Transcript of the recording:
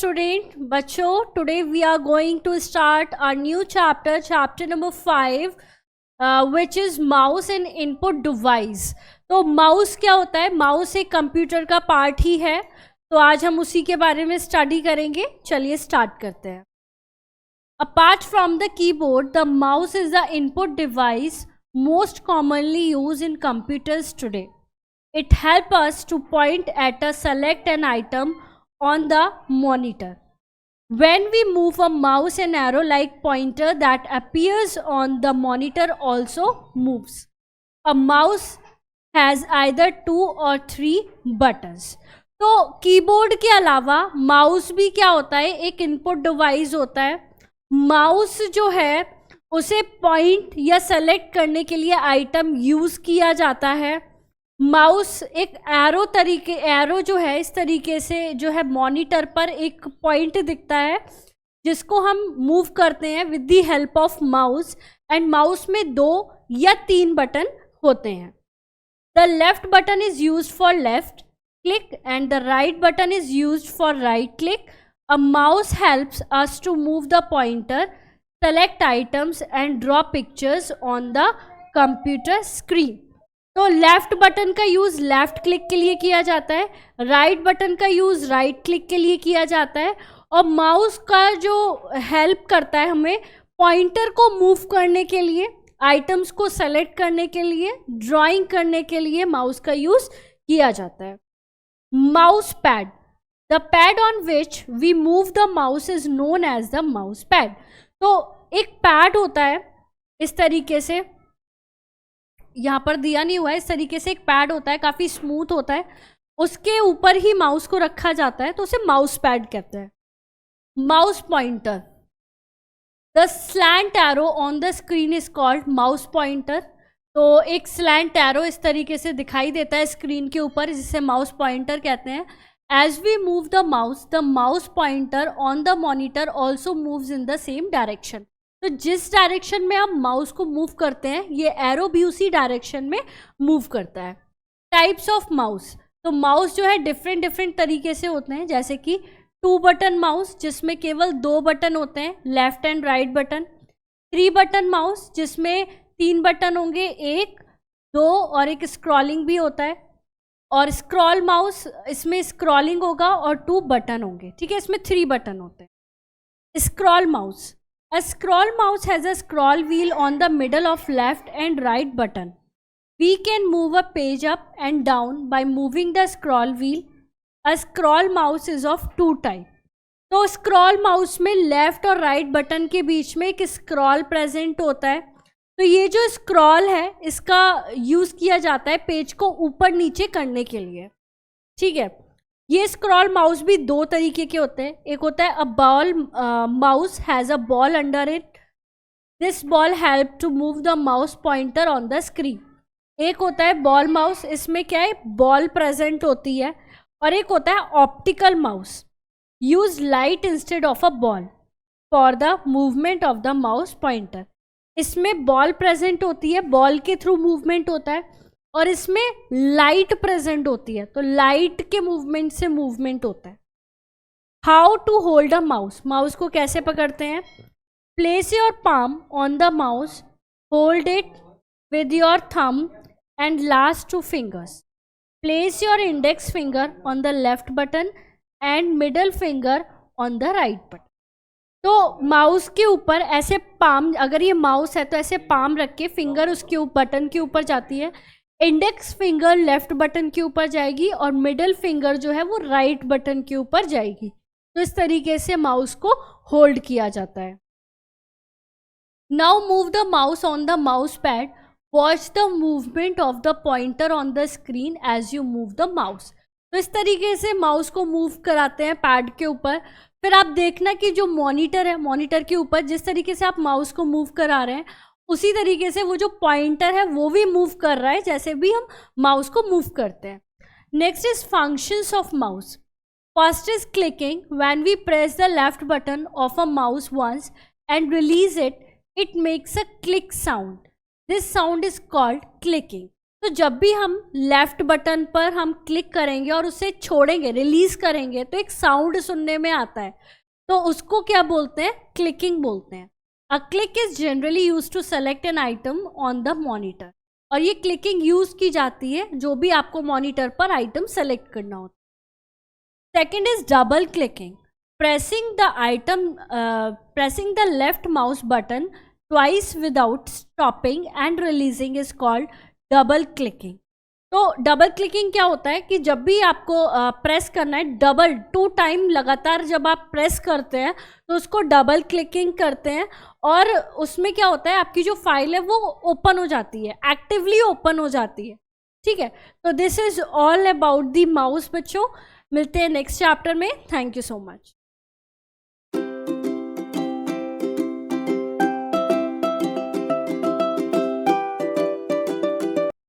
student, बच्चों, today we are going to start our new chapter, chapter number 5, which is mouse and input device. तो mouse क्या होता है? mouse एक computer का पार्ट ही है, तो आज हम उसी के बारे में स्टडी करेंगे. चलिए स्टार्ट करते हैं. Apart from the keyboard, the mouse is the input device most commonly used in computers today. It helps us to point at a select an item on the monitor. When we move a mouse, an arrow-like pointer that appears on the monitor also moves. A mouse has either 2 or 3 buttons. तो keyboard के अलावा mouse भी क्या होता है? एक input device होता है. माउस जो है उसे पॉइंट या सेलेक्ट करने के लिए आइटम यूज किया जाता है. माउस एक एरो जो है इस तरीके से जो है मॉनिटर पर एक पॉइंट दिखता है जिसको हम मूव करते हैं with the help of mouse. And mouse में 2 या 3 बटन होते हैं. The left button is used for left click and the right button is used for right click. A mouse helps us to move the pointer, select items and draw pictures on the computer screen. तो left button का use left click के लिए किया जाता है, right button का use right click के लिए किया जाता है. और माउस का जो हेल्प करता है हमें पॉइंटर को मूव करने के लिए, आइटम्स को सेलेक्ट करने के लिए, ड्राइंग करने के लिए माउस का यूज़ किया जाता है. Mouse pad, the pad on which we move the mouse is known as the mouse pad. तो एक पैड होता है इस तरीके से, यहाँ पर दिया नहीं हुआ है, इस तरीके से एक पैड होता है, काफ़ी स्मूथ होता है, उसके ऊपर ही माउस को रखा जाता है, तो उसे माउस पैड कहते हैं. Mouse pointer, the slant arrow on the screen is called mouse pointer. तो एक स्लैंट एरो इस तरीके से दिखाई देता है स्क्रीन के ऊपर, जिसे माउस पॉइंटर कहते हैं. As we move the mouse pointer on the monitor also moves in the same direction. तो जिस डायरेक्शन में आप माउस को मूव करते हैं ये एरो भी उसी डायरेक्शन में मूव करता है. टाइप्स ऑफ माउस, तो माउस जो है डिफरेंट तरीके से होते हैं, जैसे कि 2 बटन माउस जिसमें केवल 2 बटन होते हैं, left and right button. 3 button mouse जिसमें 3 बटन होंगे, 1, 2 और एक स्क्रॉलिंग भी होता है. और स्क्रॉल माउस, इसमें स्क्रॉलिंग होगा और 2 बटन होंगे. ठीक है, इसमें 3 बटन होते हैं. Scroll mouse, a scroll mouse has a scroll wheel on the middle of left and right button. We can move a page up and down by moving the scroll wheel. A scroll mouse is of 2 types. तो scroll mouse में left और right button के बीच में एक scroll present होता है. तो ये जो स्क्रॉल है इसका यूज़ किया जाता है पेज को ऊपर नीचे करने के लिए. ठीक है, ये स्क्रॉल माउस भी 2 तरीके के होते हैं. एक होता है a ball mouse has a ball under it. This ball help to move the mouse pointer on the screen. एक होता है बॉल माउस, इसमें क्या है बॉल प्रेजेंट होती है. और एक होता है optical mouse, use light instead of a ball for the movement of the mouse pointer. इसमें बॉल प्रेजेंट होती है, बॉल के थ्रू मूवमेंट होता है, और इसमें लाइट प्रेजेंट होती है, तो लाइट के मूवमेंट से मूवमेंट होता है. How to hold a mouse, mouse को कैसे पकड़ते हैं? Place your palm on the mouse, hold it with your thumb and last 2 fingers. Place your index finger on the left button and middle finger on the right button. तो mouse के ऊपर ऐसे palm, अगर ये mouse है तो ऐसे palm रख के फिंगर उसके बटन के ऊपर जाती है, इंडेक्स फिंगर लेफ्ट बटन के ऊपर जाएगी और मिडल फिंगर जो है वो राइट बटन के ऊपर जाएगी. तो इस तरीके से माउस को होल्ड किया जाता है. Now move the mouse on the mouse pad. Watch the movement of the pointer on the screen as you move the mouse. तो इस तरीके से माउस को मूव कराते हैं पैड के ऊपर. फिर आप देखना कि जो मॉनिटर है, मॉनिटर के ऊपर जिस तरीके से आप माउस को मूव करा रहे हैं उसी तरीके से वो जो पॉइंटर है वो भी मूव कर रहा है जैसे भी हम माउस को मूव करते हैं. Next is functions of mouse. First is clicking. When we press the left button of a mouse once and release it, it makes a click sound. This sound is called clicking. तो जब भी हम left button पर हम click करेंगे और उसे छोड़ेंगे, रिलीज करेंगे, तो एक साउंड सुनने में आता है, तो उसको क्या बोलते हैं? क्लिकिंग बोलते हैं। A click is generally used to select an item on the monitor. और ये क्लिकिंग यूज की जाती है जो भी आपको मॉनिटर पर आइटम सेलेक्ट करना होता है। Second is double clicking. pressing the left mouse button twice without stopping and releasing is called double clicking। तो डबल क्लिकिंग क्या होता है कि जब भी आपको प्रेस करना है, डबल 2 टाइम लगातार जब आप प्रेस करते हैं तो उसको डबल क्लिकिंग करते हैं, और उसमें क्या होता है, आपकी जो फाइल है वो ओपन हो जाती है, एक्टिवली ओपन हो जाती है। ठीक है, तो this is all about the mouse बच्चों। मिलते हैं नेक्स्ट चैप्टर में। Thank you so much.